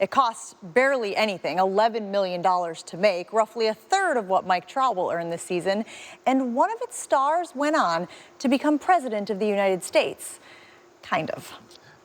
It costs barely anything, $11 million to make, roughly a third of what Mike Trout will earn this season. And one of its stars went on to become president of the United States. Kind of.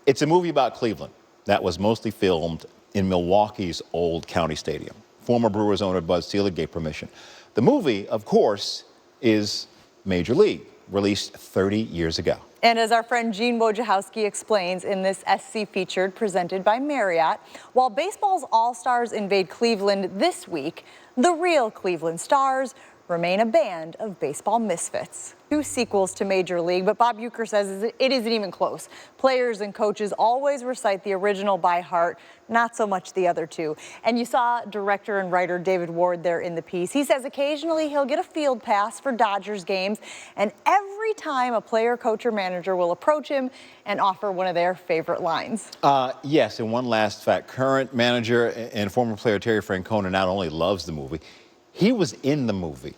It's a movie about Cleveland that was mostly filmed in Milwaukee's old county stadium. Former Brewers owner Bud Selig gave permission. The movie, of course, is Major League, released 30 years ago. And as our friend Gene Wojciechowski explains in this SC Featured presented by Marriott, while baseball's all-stars invade Cleveland this week, the real Cleveland Stars remain a band of baseball misfits. 2 sequels to Major League, but Bob Uecker says it isn't even close. Players and coaches always recite the original by heart, not so much the other 2. And you saw director and writer David Ward there in the piece. He says occasionally he'll get a field pass for Dodgers games, and every time a player, coach, or manager will approach him and offer one of their favorite lines. Yes, and one last fact. Current manager and former player Terry Francona not only loves the movie, he was in the movie.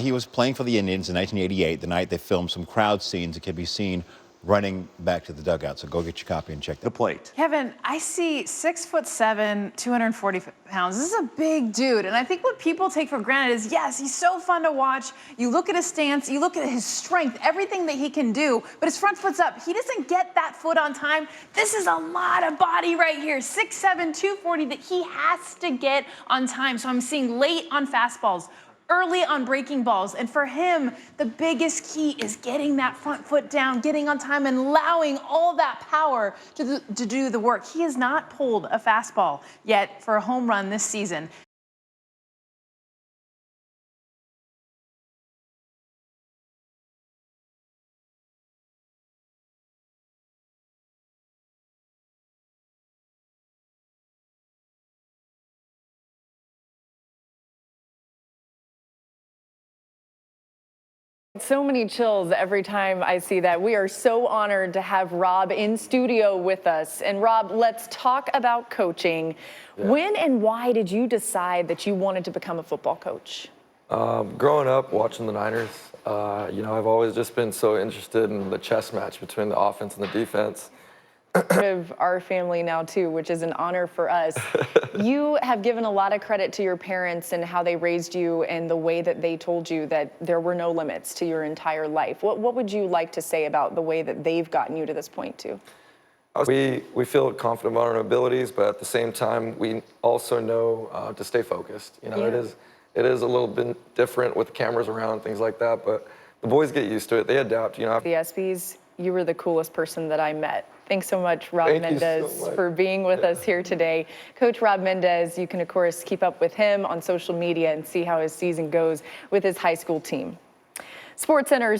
He was playing for the Indians in 1988, the night they filmed some crowd scenes that can be seen running back to the dugout. So go get your copy and check the plate. Kevin, I see 6'7", 240 pounds. This is a big dude. And I think what people take for granted is, yes, he's so fun to watch. You look at his stance, you look at his strength, everything that he can do, but his front foot's up. He doesn't get that foot on time. This is a lot of body right here. 6'7", 240 that he has to get on time. So I'm seeing late on fastballs, early on breaking balls. And for him, the biggest key is getting that front foot down, getting on time, and allowing all that power to do the work. He has not pulled a fastball yet for a home run this season. So many chills every time I see that. We are so honored to have Rob in studio with us. And Rob, let's talk about coaching. Yeah. When and why did you decide that you wanted to become a football coach? Growing up, watching the Niners, I've always just been so interested in the chess match between the offense and the defense. Of our family now too, which is an honor for us. You have given a lot of credit to your parents and how they raised you and the way that they told you that there were no limits to your entire life. What would you like to say about the way that they've gotten you to this point too? We feel confident about our abilities, but at the same time, we also know to stay focused. You know, yeah. It is a little bit different with the cameras around, things like that, but the boys get used to it. They adapt, you know. The ESPYs, you were the coolest person that I met. Thanks so much, Rob Mendoza, for being with us here today. Coach Rob Mendoza, you can, of course, keep up with him on social media and see how his season goes with his high school team. SportsCenter's